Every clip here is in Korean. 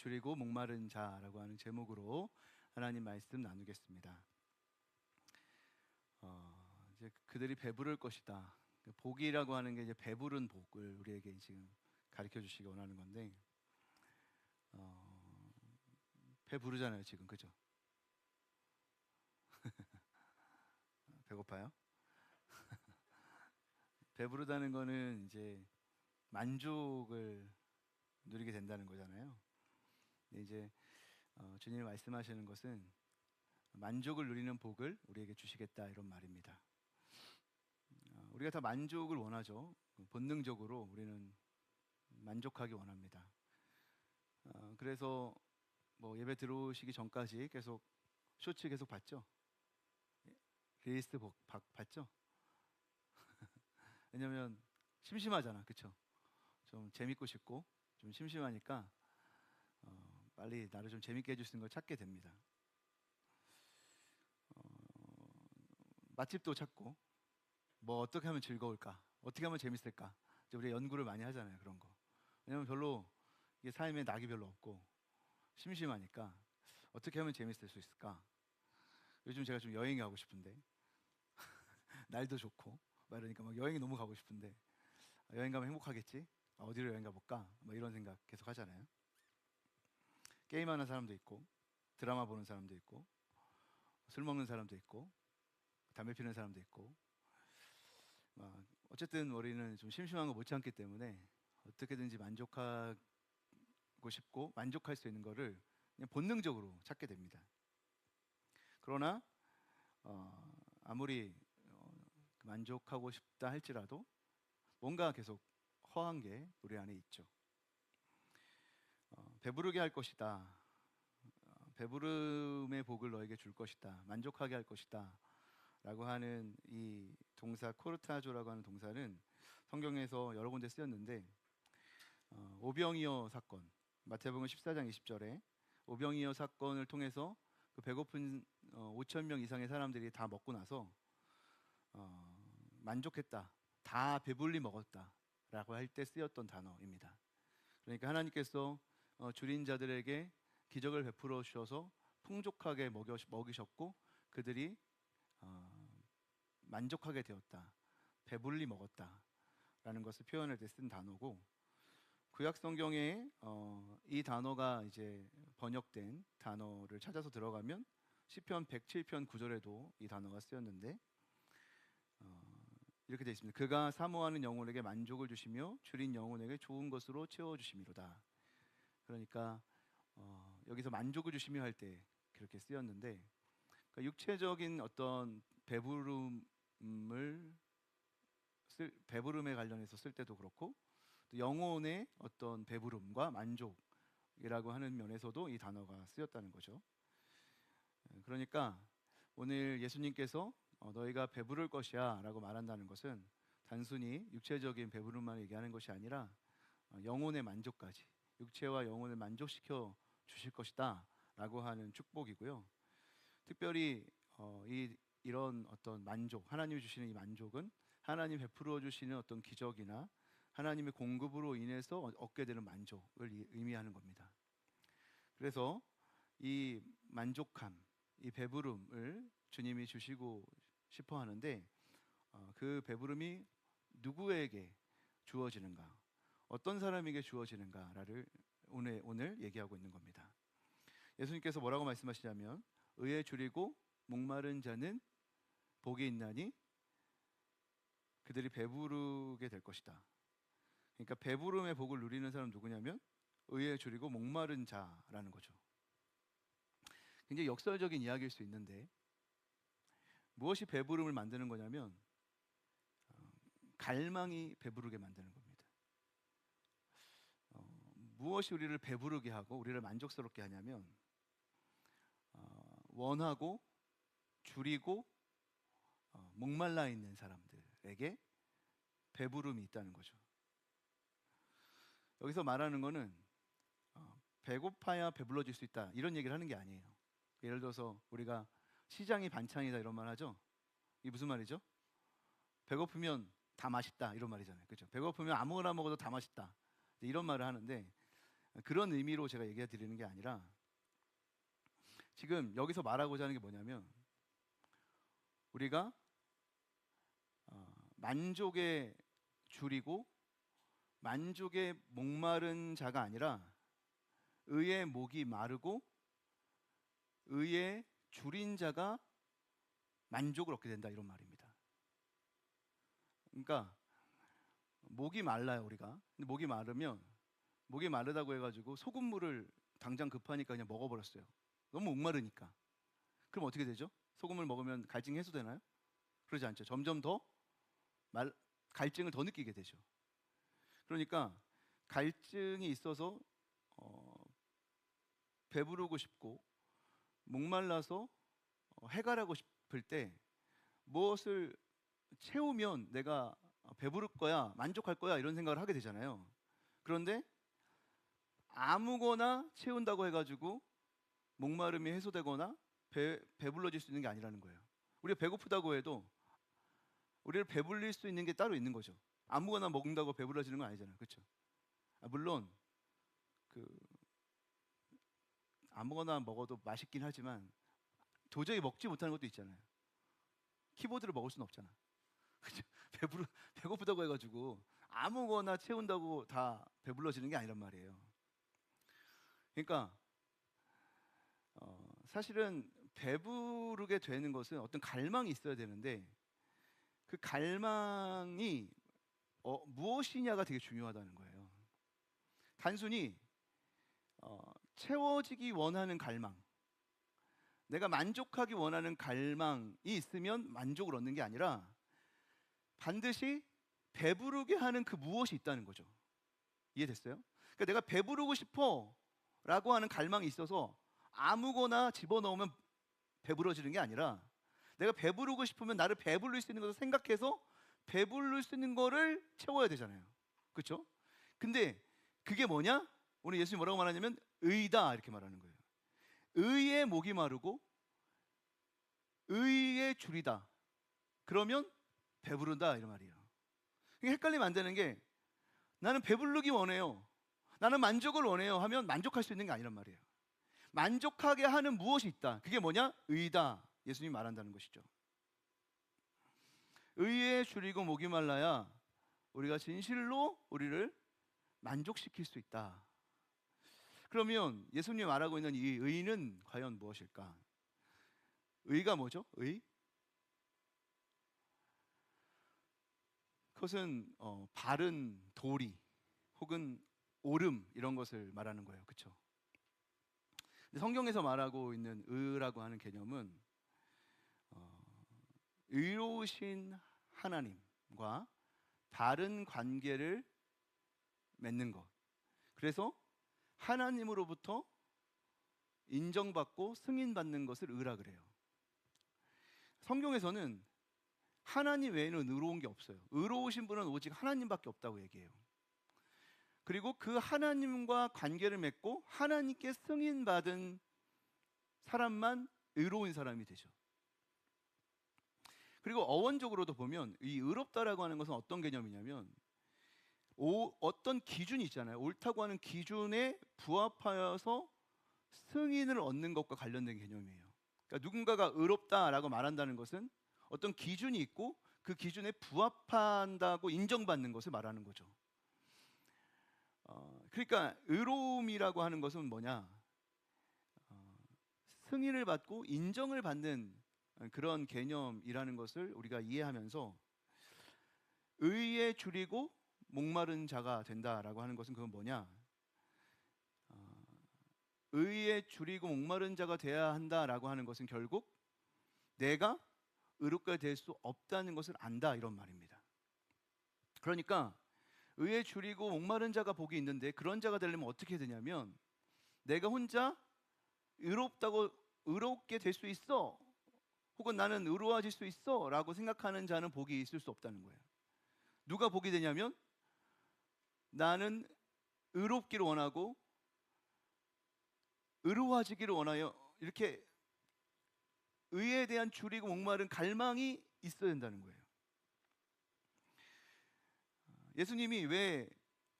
줄이고 목마른 자라고 하는 제목으로 하나님 말씀 나누겠습니다. 이제 그들이 배부를 것이다. 복이라고 하는 게 이제 배부른 복을 우리에게 지금 가르쳐 주시기 원하는 건데, 배 부르잖아요 지금, 그죠? 배고파요? 배부르다는 거는 이제 만족을 누리게 된다는 거잖아요. 근데 이제 주님이 말씀하시는 것은 만족을 누리는 복을 우리에게 주시겠다, 이런 말입니다. 우리가 다 만족을 원하죠. 본능적으로 우리는 만족하기 원합니다. 그래서 뭐 예배 들어오시기 전까지 계속 쇼츠 계속 봤죠? 릴스 봤죠? 왜냐면 심심하잖아, 그쵸? 좀 재밌고 싶고 좀 심심하니까 빨리 나를 좀 재밌게 해줄 수 있는 걸 찾게 됩니다. 맛집도 찾고, 뭐 어떻게 하면 즐거울까, 어떻게 하면 재밌을까, 이제 우리가 연구를 많이 하잖아요, 그런 거. 왜냐면 별로 이게 삶에 낙이 별로 없고 심심하니까 어떻게 하면 재밌을 수 있을까. 요즘 제가 좀 여행이 가고 싶은데 날도 좋고 막 이러니까 막 여행이 너무 가고 싶은데, 여행 가면 행복하겠지? 어디로 여행 가볼까? 뭐 이런 생각 계속 하잖아요. 게임하는 사람도 있고, 드라마 보는 사람도 있고, 술 먹는 사람도 있고, 담배 피우는 사람도 있고, 어쨌든 우리는 좀 심심한 거 못 참기 때문에 어떻게든지 만족하고 싶고 만족할 수 있는 거를 그냥 본능적으로 찾게 됩니다. 그러나 아무리 만족하고 싶다 할지라도 뭔가 계속 허한 게 우리 안에 있죠. 배부르게 할 것이다, 배부름의 복을 너에게 줄 것이다, 만족하게 할 것이다 라고 하는 이 동사 코르타조라고 하는 동사는 성경에서 여러 군데 쓰였는데, 오병이어 사건, 마태복음 14장 20절에 오병이어 사건을 통해서 그 배고픈 5천 명 이상의 사람들이 다 먹고 나서 만족했다, 다 배불리 먹었다 라고 할 때 쓰였던 단어입니다. 그러니까 하나님께서 줄인 자들에게 기적을 베풀어 주셔서 풍족하게 먹이셨고 그들이 만족하게 되었다, 배불리 먹었다 라는 것을 표현할 때 쓴 단어고, 구약 성경에 이 단어가 이제 번역된 단어를 찾아서 들어가면 시편 107편 9절에도 이 단어가 쓰였는데, 이렇게 되어 있습니다. 그가 사모하는 영혼에게 만족을 주시며 줄인 영혼에게 좋은 것으로 채워주심이로다. 그러니까 여기서 만족을 주시며 할 때 그렇게 쓰였는데, 그러니까 육체적인 어떤 배부름에 관련해서 쓸 때도 그렇고, 또 영혼의 어떤 배부름과 만족이라고 하는 면에서도 이 단어가 쓰였다는 거죠. 그러니까 오늘 예수님께서 너희가 배부를 것이야 라고 말한다는 것은 단순히 육체적인 배부름만 얘기하는 것이 아니라 영혼의 만족까지, 육체와 영혼을 만족시켜 주실 것이다 라고 하는 축복이고요. 특별히 이런 어떤 만족, 하나님이 주시는 이 만족은 하나님 베풀어 주시는 어떤 기적이나 하나님의 공급으로 인해서 얻게 되는 만족을 의미하는 겁니다. 그래서 이 만족함, 이 배부름을 주님이 주시고 싶어 하는데, 그 배부름이 누구에게 주어지는가, 어떤 사람에게 주어지는가를 오늘 얘기하고 있는 겁니다. 예수님께서 뭐라고 말씀하시냐면, 의에 줄이고 목마른 자는 복이 있나니 그들이 배부르게 될 것이다. 그러니까 배부름의 복을 누리는 사람 누구냐면 의에 줄이고 목마른 자라는 거죠. 굉장히 역설적인 이야기일 수 있는데, 무엇이 배부름을 만드는 거냐면 갈망이 배부르게 만드는 겁니다. 무엇이 우리를 배부르게 하고 우리를 만족스럽게 하냐면 원하고 줄이고 목말라 있는 사람들에게 배부름이 있다는 거죠. 여기서 말하는 거는 배고파야 배불러질 수 있다 이런 얘기를 하는 게 아니에요. 예를 들어서 우리가 시장이 반찬이다 이런 말 하죠. 이게 무슨 말이죠? 배고프면 다 맛있다 이런 말이잖아요, 그렇죠? 배고프면 아무거나 먹어도 다 맛있다 이런 말을 하는데, 그런 의미로 제가 얘기해 드리는 게 아니라 지금 여기서 말하고자 하는 게 뭐냐면 우리가 만족에 줄이고 만족에 목마른 자가 아니라 의의 목이 마르고 의의 줄인 자가 만족을 얻게 된다, 이런 말입니다. 그러니까 목이 말라요, 우리가. 근데 목이 마르면 목이 마르다고 해가지고 소금물을 당장 급하니까 그냥 먹어버렸어요. 너무 목마르니까. 그럼 어떻게 되죠? 소금을 먹으면 갈증이 해소되나요? 그러지 않죠. 점점 더 갈증을 더 느끼게 되죠. 그러니까 갈증이 있어서 배부르고 싶고 목말라서 해가라고 싶을 때 무엇을 채우면 내가 배부를 거야, 만족할 거야, 이런 생각을 하게 되잖아요. 그런데 아무거나 채운다고 해가지고 목마름이 해소되거나 배불러질 수 있는 게 아니라는 거예요. 우리가 배고프다고 해도 우리를 배불릴 수 있는 게 따로 있는 거죠. 아무거나 먹는다고 배불러지는 건 아니잖아요, 그렇죠? 물론 그 아무거나 먹어도 맛있긴 하지만 도저히 먹지 못하는 것도 있잖아요. 키보드를 먹을 수는 없잖아. 그죠? 배고프다고 해가지고 아무거나 채운다고 다 배불러지는 게 아니란 말이에요. 그러니까 사실은 배부르게 되는 것은 어떤 갈망이 있어야 되는데 그 갈망이 무엇이냐가 되게 중요하다는 거예요. 단순히 채워지기 원하는 갈망, 내가 만족하기 원하는 갈망이 있으면 만족을 얻는 게 아니라 반드시 배부르게 하는 그 무엇이 있다는 거죠. 이해됐어요? 그러니까 내가 배부르고 싶어 라고 하는 갈망이 있어서 아무거나 집어넣으면 배부러지는 게 아니라 내가 배부르고 싶으면 나를 배부를 수 있는 것을 생각해서 배부를 수 있는 거를 채워야 되잖아요. 그렇죠? 근데 그게 뭐냐? 오늘 예수님이 뭐라고 말하냐면 의다, 이렇게 말하는 거예요. 의의 목이 마르고 의의 줄이다. 그러면 배부른다, 이런 말이에요. 헷갈리면 안 되는 게 나는 배부르기 원해요, 나는 만족을 원해요 하면 만족할 수 있는 게 아니란 말이에요. 만족하게 하는 무엇이 있다. 그게 뭐냐? 의다. 예수님이 말한다는 것이죠. 의에 줄이고 목이 말라야 우리가 진실로 우리를 만족시킬 수 있다. 그러면 예수님이 말하고 있는 이 의는 과연 무엇일까? 의가 뭐죠? 의? 그것은 바른 도리 혹은 옳음, 이런 것을 말하는 거예요. 그렇죠? 성경에서 말하고 있는 의라고 하는 개념은 의로우신 하나님과 바른 관계를 맺는 것, 그래서 하나님으로부터 인정받고 승인받는 것을 의라 그래요. 성경에서는 하나님 외에는 의로운 게 없어요. 의로우신 분은 오직 하나님밖에 없다고 얘기해요. 그리고 그 하나님과 관계를 맺고 하나님께 승인받은 사람만 의로운 사람이 되죠. 그리고 어원적으로도 보면 이 의롭다라고 하는 것은 어떤 개념이냐면 어떤 기준이 있잖아요. 옳다고 하는 기준에 부합하여서 승인을 얻는 것과 관련된 개념이에요. 그러니까 누군가가 의롭다라고 말한다는 것은 어떤 기준이 있고 그 기준에 부합한다고 인정받는 것을 말하는 거죠. 그러니까 의로움이라고 하는 것은 뭐냐? 승인을 받고 인정을 받는 그런 개념이라는 것을 우리가 이해하면서 의에 줄이고 목마른 자가 된다라고 하는 것은 그건 뭐냐? 의에 줄이고 목마른 자가 돼야 한다라고 하는 것은 결국 내가 의롭게 될 수 없다는 것을 안다, 이런 말입니다. 그러니까 의에 줄이고 목마른 자가 복이 있는데 그런 자가 되려면 어떻게 되냐면 내가 혼자 의롭게 될 수 있어, 혹은 나는 의로워질 수 있어 라고 생각하는 자는 복이 있을 수 없다는 거예요. 누가 복이 되냐면 나는 의롭기를 원하고 의로워지기를 원하여 이렇게 의에 대한 줄이고 목마른 갈망이 있어야 된다는 거예요. 예수님이 왜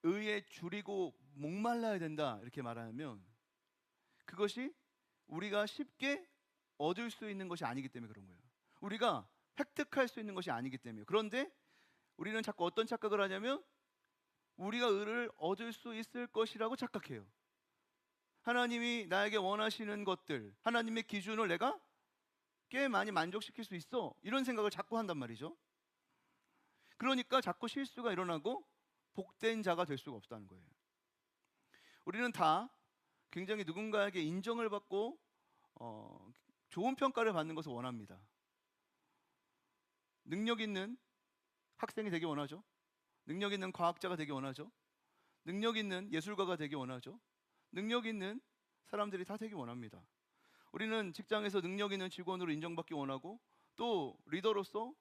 의에 줄이고 목말라야 된다 이렇게 말하면 그것이 우리가 쉽게 얻을 수 있는 것이 아니기 때문에 그런 거예요. 우리가 획득할 수 있는 것이 아니기 때문에. 그런데 우리는 자꾸 어떤 착각을 하냐면 우리가 의를 얻을 수 있을 것이라고 착각해요. 하나님이 나에게 원하시는 것들, 하나님의 기준을 내가 꽤 많이 만족시킬 수 있어, 이런 생각을 자꾸 한단 말이죠. 그러니까 자꾸 실수가 일어나고 복된 자가 될 수가 없다는 거예요. 우리는 다 굉장히 누군가에게 인정을 받고 좋은 평가를 받는 것을 원합니다. 능력 있는 학생이 되기 원하죠. 능력 있는 과학자가 되기 원하죠. 능력 있는 예술가가 되기 원하죠. 능력 있는 사람들이 다 되기 원합니다. 우리는 직장에서 능력 있는 직원으로 인정받기 원하고, 또 리더로서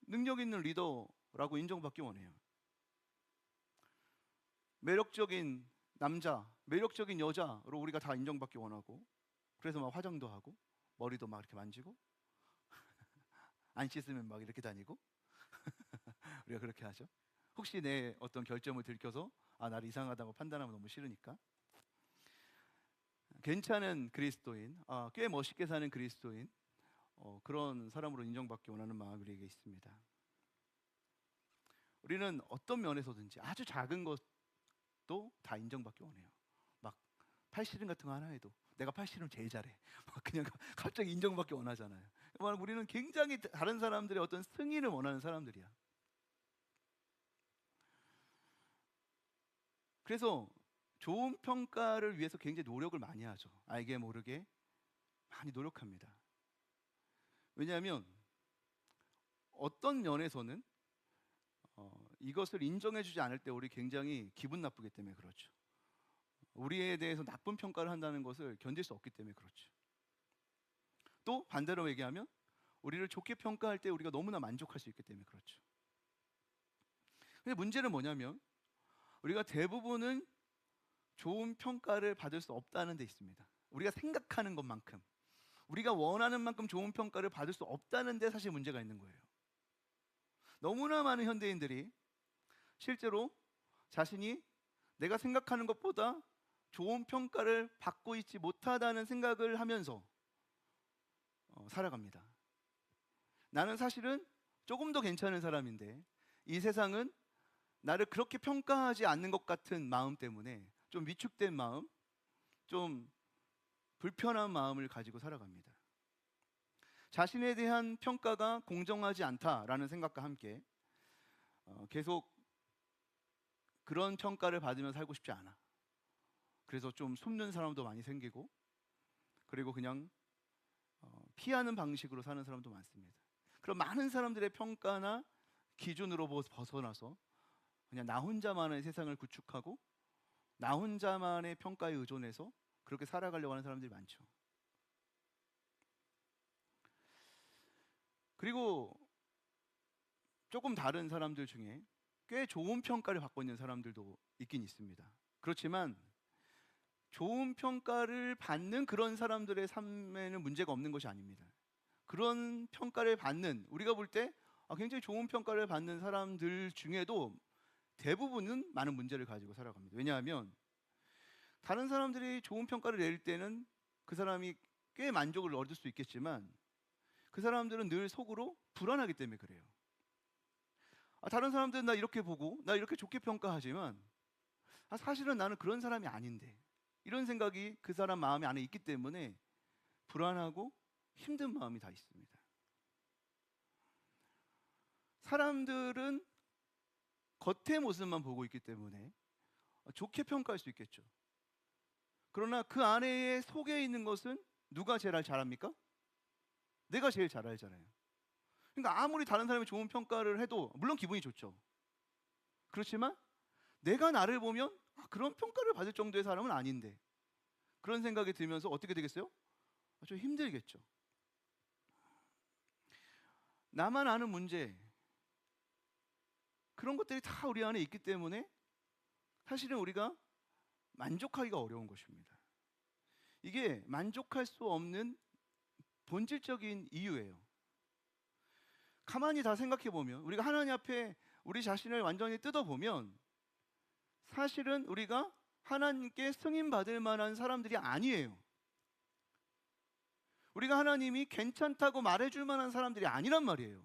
능력 있는 리더라고 인정받기 원해요. 매력적인 남자, 매력적인 여자로 우리가 다 인정받기 원하고, 그래서 막 화장도 하고 머리도 막 이렇게 만지고 안 씻으면 막 이렇게 다니고 우리가 그렇게 하죠. 혹시 내 어떤 결점을 들켜서 나를 이상하다고 판단하면 너무 싫으니까. 괜찮은 그리스도인, 꽤 멋있게 사는 그리스도인, 그런 사람으로 인정받기 원하는 마음이 우리에게 있습니다. 우리는 어떤 면에서든지 아주 작은 것도 다 인정받기 원해요. 막 팔씨름 같은 거 하나 해도 내가 팔씨름 제일 잘해, 막 그냥 갑자기 인정받기 원하잖아요. 우리는 굉장히 다른 사람들의 어떤 승인을 원하는 사람들이야. 그래서 좋은 평가를 위해서 굉장히 노력을 많이 하죠. 알게 모르게 많이 노력합니다. 왜냐하면 어떤 면에서는 이것을 인정해주지 않을 때 우리 굉장히 기분 나쁘기 때문에 그렇죠. 우리에 대해서 나쁜 평가를 한다는 것을 견딜 수 없기 때문에 그렇죠. 또 반대로 얘기하면 우리를 좋게 평가할 때 우리가 너무나 만족할 수 있기 때문에 그렇죠. 근데 문제는 뭐냐면 우리가 대부분은 좋은 평가를 받을 수 없다는 데 있습니다. 우리가 생각하는 것만큼, 우리가 원하는 만큼 좋은 평가를 받을 수 없다는 데 사실 문제가 있는 거예요. 너무나 많은 현대인들이 실제로 자신이 내가 생각하는 것보다 좋은 평가를 받고 있지 못하다는 생각을 하면서 살아갑니다. 나는 사실은 조금 더 괜찮은 사람인데 이 세상은 나를 그렇게 평가하지 않는 것 같은 마음 때문에 좀 위축된 마음, 좀 불편한 마음을 가지고 살아갑니다. 자신에 대한 평가가 공정하지 않다라는 생각과 함께 계속 그런 평가를 받으며 살고 싶지 않아. 그래서 좀 숨는 사람도 많이 생기고, 그리고 그냥 피하는 방식으로 사는 사람도 많습니다. 그럼 많은 사람들의 평가나 기준으로 벗어나서 그냥 나 혼자만의 세상을 구축하고 나 혼자만의 평가에 의존해서 그렇게 살아가려고 하는 사람들이 많죠. 그리고 조금 다른 사람들 중에 꽤 좋은 평가를 받고 있는 사람들도 있긴 있습니다. 그렇지만 좋은 평가를 받는 그런 사람들의 삶에는 문제가 없는 것이 아닙니다. 그런 평가를 받는, 우리가 볼 때 굉장히 좋은 평가를 받는 사람들 중에도 대부분은 많은 문제를 가지고 살아갑니다. 왜냐하면 다른 사람들이 좋은 평가를 낼 때는 그 사람이 꽤 만족을 얻을 수 있겠지만 그 사람들은 늘 속으로 불안하기 때문에 그래요. 다른 사람들은 나 이렇게 보고 나 이렇게 좋게 평가하지만 사실은 나는 그런 사람이 아닌데, 이런 생각이 그 사람 마음 안에 있기 때문에 불안하고 힘든 마음이 다 있습니다. 사람들은 겉의 모습만 보고 있기 때문에 좋게 평가할 수 있겠죠. 그러나 그 안에 속에 있는 것은 누가 제일 잘 압니까? 내가 제일 잘 알잖아요. 그러니까 아무리 다른 사람이 좋은 평가를 해도 물론 기분이 좋죠. 그렇지만 내가 나를 보면 그런 평가를 받을 정도의 사람은 아닌데, 그런 생각이 들면서 어떻게 되겠어요? 좀 힘들겠죠. 나만 아는 문제, 그런 것들이 다 우리 안에 있기 때문에 사실은 우리가 만족하기가 어려운 것입니다. 이게 만족할 수 없는 본질적인 이유예요. 가만히 다 생각해 보면, 우리가 하나님 앞에 우리 자신을 완전히 뜯어보면 사실은 우리가 하나님께 승인받을 만한 사람들이 아니에요. 우리가 하나님이 괜찮다고 말해줄 만한 사람들이 아니란 말이에요.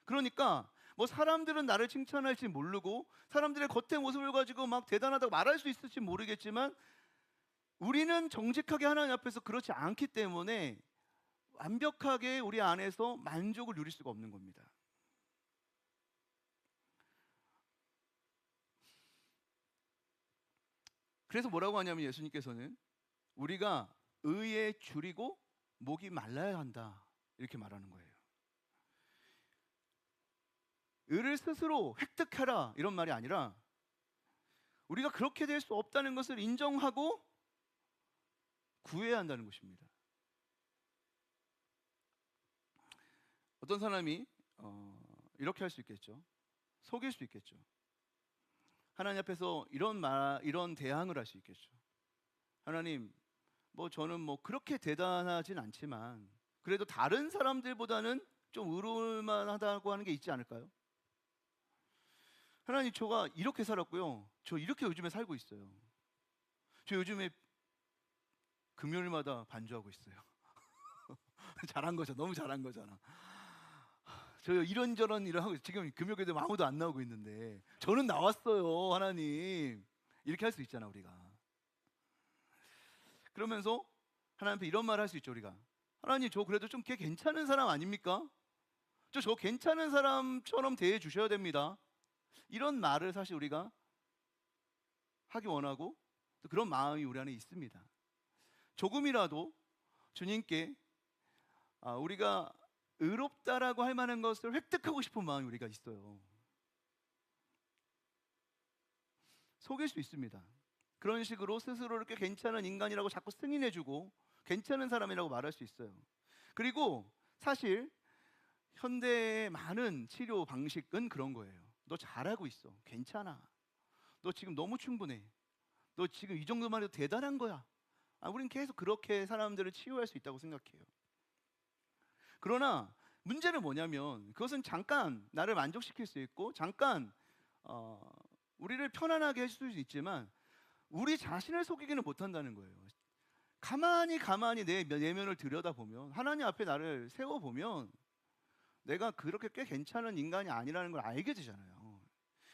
그러니까 뭐 사람들은 나를 칭찬할지 모르고 사람들의 겉의 모습을 가지고 막 대단하다고 말할 수 있을지 모르겠지만 우리는 정직하게 하나님 앞에서 그렇지 않기 때문에 완벽하게 우리 안에서 만족을 누릴 수가 없는 겁니다. 그래서 뭐라고 하냐면 예수님께서는 우리가 의에 줄이고 목이 말라야 한다 이렇게 말하는 거예요. 의를 스스로 획득해라 이런 말이 아니라 우리가 그렇게 될 수 없다는 것을 인정하고 구해야 한다는 것입니다. 어떤 사람이 이렇게 할 수 있겠죠. 속일 수 있겠죠. 하나님 앞에서 이런 대항을 할 수 있겠죠. 하나님, 뭐 저는 뭐 그렇게 대단하진 않지만 그래도 다른 사람들보다는 좀 의로울 만하다고 하는 게 있지 않을까요? 하나님, 저가 이렇게 살았고요. 저 이렇게 요즘에 살고 있어요. 저 요즘에 금요일마다 반주하고 있어요. 잘한 거죠. 너무 잘한 거잖아. 저 이런저런 일을 하고 지금 금요일에도 아무도 안 나오고 있는데 저는 나왔어요. 하나님, 이렇게 할 수 있잖아 우리가. 그러면서 하나님 앞에 이런 말 할 수 있죠. 우리가 하나님, 저 그래도 좀 걔 괜찮은 사람 아닙니까? 저 괜찮은 사람처럼 대해 주셔야 됩니다. 이런 말을 사실 우리가 하기 원하고 또 그런 마음이 우리 안에 있습니다. 조금이라도 주님께 우리가 의롭다라고 할 만한 것을 획득하고 싶은 마음이 우리가 있어요. 속일 수 있습니다. 그런 식으로 스스로 이렇게 괜찮은 인간이라고 자꾸 승인해주고 괜찮은 사람이라고 말할 수 있어요. 그리고 사실 현대의 많은 치료 방식은 그런 거예요. 너 잘하고 있어. 괜찮아. 너 지금 너무 충분해. 너 지금 이 정도만 해도 대단한 거야. 우린 계속 그렇게 사람들을 치유할 수 있다고 생각해요. 그러나 문제는 뭐냐면 그것은 잠깐 나를 만족시킬 수 있고 잠깐 우리를 편안하게 해줄 수 있지만 우리 자신을 속이기는 못한다는 거예요. 가만히 내 내면을 들여다보면 하나님 앞에 나를 세워보면 내가 그렇게 꽤 괜찮은 인간이 아니라는 걸 알게 되잖아요.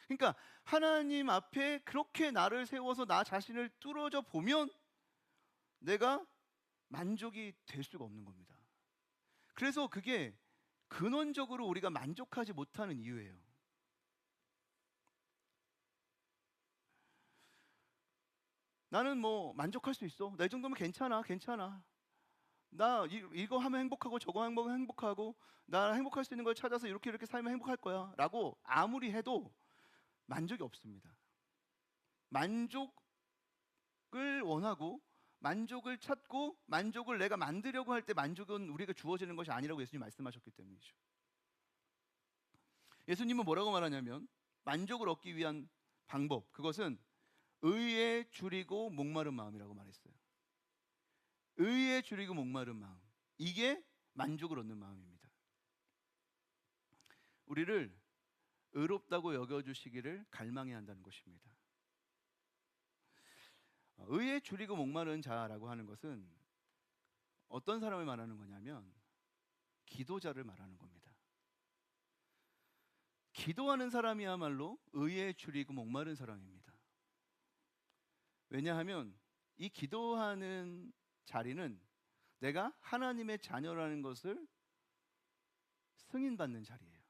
그러니까 하나님 앞에 그렇게 나를 세워서 나 자신을 뚫어져 보면 내가 만족이 될 수가 없는 겁니다. 그래서 그게 근원적으로 우리가 만족하지 못하는 이유예요. 나는 뭐 만족할 수 있어. 나 이 정도면 괜찮아. 나 이거 하면 행복하고 저거 하면 행복하고 나 행복할 수 있는 걸 찾아서 이렇게 살면 행복할 거야 라고 아무리 해도 만족이 없습니다. 만족을 원하고 만족을 찾고 만족을 내가 만들려고 할 때 만족은 우리가 주어지는 것이 아니라고 예수님 말씀하셨기 때문이죠. 예수님은 뭐라고 말하냐면 만족을 얻기 위한 방법, 그것은 의에 줄이고 목마른 마음이라고 말했어요. 의에 줄이고 목마른 마음, 이게 만족을 얻는 마음입니다. 우리를 의롭다고 여겨주시기를 갈망해야 한다는 것입니다. 의에 줄이고 목마른 자라고 하는 것은 어떤 사람을 말하는 거냐면 기도자를 말하는 겁니다. 기도하는 사람이야말로 의에 줄이고 목마른 사람입니다. 왜냐하면 이 기도하는 자리는 내가 하나님의 자녀라는 것을 승인받는 자리예요.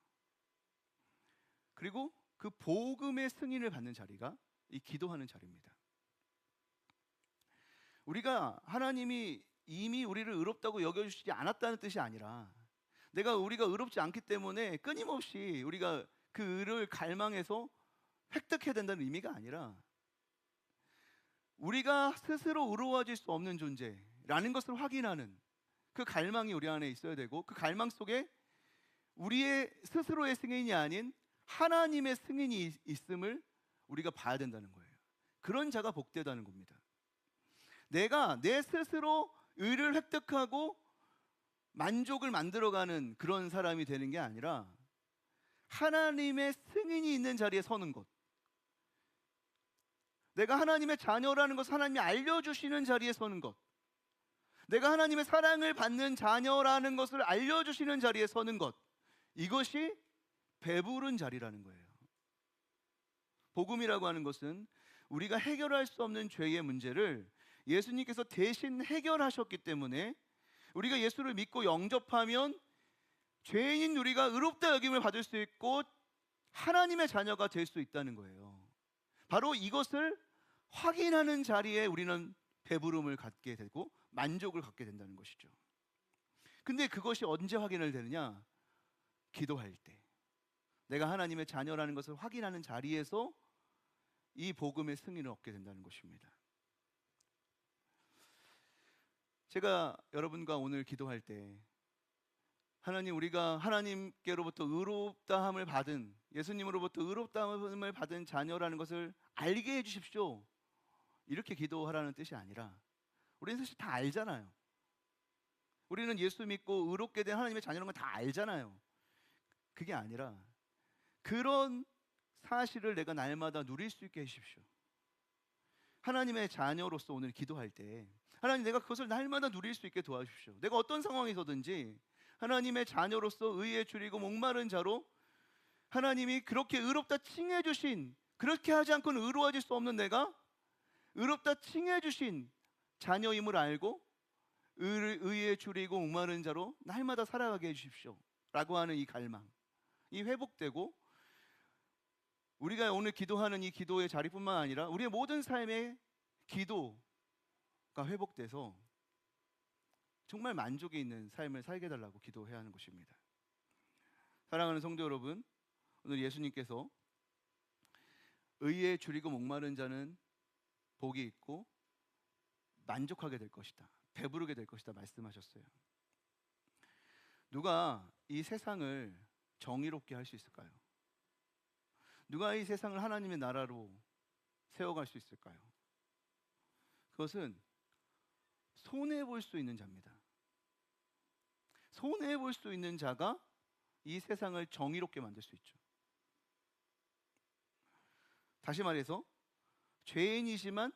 그리고 그 복음의 승인을 받는 자리가 이 기도하는 자리입니다. 우리가 하나님이 이미 우리를 의롭다고 여겨주시지 않았다는 뜻이 아니라 우리가 의롭지 않기 때문에 끊임없이 우리가 그 의를 갈망해서 획득해야 된다는 의미가 아니라 우리가 스스로 의로워질 수 없는 존재라는 것을 확인하는 그 갈망이 우리 안에 있어야 되고 그 갈망 속에 우리의 스스로의 승인이 아닌 하나님의 승인이 있음을 우리가 봐야 된다는 거예요. 그런 자가 복되다는 겁니다. 내가 내 스스로 의를 획득하고 만족을 만들어가는 그런 사람이 되는 게 아니라 하나님의 승인이 있는 자리에 서는 것, 내가 하나님의 자녀라는 것을 하나님이 알려주시는 자리에 서는 것, 내가 하나님의 사랑을 받는 자녀라는 것을 알려주시는 자리에 서는 것, 이것이 배부른 자리라는 거예요. 복음이라고 하는 것은 우리가 해결할 수 없는 죄의 문제를 예수님께서 대신 해결하셨기 때문에 우리가 예수를 믿고 영접하면 죄인인 우리가 의롭다 여김을 받을 수 있고 하나님의 자녀가 될 수 있다는 거예요. 바로 이것을 확인하는 자리에 우리는 배부름을 갖게 되고 만족을 갖게 된다는 것이죠. 근데 그것이 언제 확인을 되느냐? 기도할 때, 내가 하나님의 자녀라는 것을 확인하는 자리에서 이 복음의 승리를 얻게 된다는 것입니다. 제가 여러분과 오늘 기도할 때, 하나님, 우리가 하나님께로부터 의롭다함을 받은, 예수님으로부터 의롭다함을 받은 자녀라는 것을 알게 해주십시오, 이렇게 기도하라는 뜻이 아니라, 우리는 사실 다 알잖아요. 우리는 예수 믿고 의롭게 된 하나님의 자녀라는 걸 다 알잖아요. 그게 아니라 그런 사실을 내가 날마다 누릴 수 있게 해주십시오. 하나님의 자녀로서 오늘 기도할 때, 하나님, 내가 그것을 날마다 누릴 수 있게 도와주십시오. 내가 어떤 상황에서든지 하나님의 자녀로서 의에 줄이고 목마른 자로, 하나님이 그렇게 의롭다 칭해 주신, 그렇게 하지 않고는 의로워질 수 없는 내가 의롭다 칭해 주신 자녀임을 알고 의에 줄이고 목마른 자로 날마다 살아가게 해주십시오 라고 하는 이 갈망, 이 회복되고, 우리가 오늘 기도하는 이 기도의 자리뿐만 아니라 우리의 모든 삶의 기도가 회복돼서 정말 만족이 있는 삶을 살게 해달라고 기도해야 하는 것입니다. 사랑하는 성도 여러분, 오늘 예수님께서 의에 줄이고 목마른 자는 복이 있고 만족하게 될 것이다, 배부르게 될 것이다 말씀하셨어요. 누가 이 세상을 정의롭게 할 수 있을까요? 누가 이 세상을 하나님의 나라로 세워갈 수 있을까요? 그것은 손해볼 수 있는 자입니다. 손해볼 수 있는 자가 이 세상을 정의롭게 만들 수 있죠. 다시 말해서 죄인이지만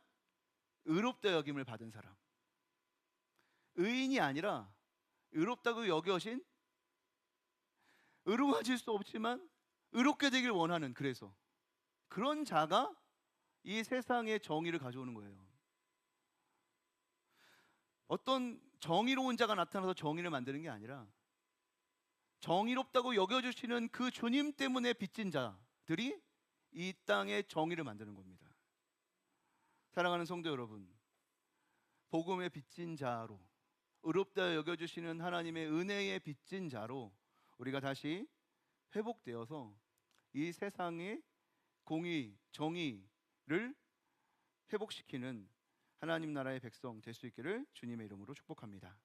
의롭다 여김을 받은 사람, 의인이 아니라 의롭다고 여겨진, 의로워질 수 없지만 의롭게 되길 원하는, 그래서 그런 자가 이 세상의 정의를 가져오는 거예요. 어떤 정의로운 자가 나타나서 정의를 만드는 게 아니라 정의롭다고 여겨주시는 그 주님 때문에 빚진 자들이 이 땅의 정의를 만드는 겁니다. 사랑하는 성도 여러분, 복음의 빚진 자로, 의롭다 여겨주시는 하나님의 은혜의 빚진 자로 우리가 다시 회복되어서 이 세상의 공의, 정의를 회복시키는 하나님 나라의 백성 될 수 있기를 주님의 이름으로 축복합니다.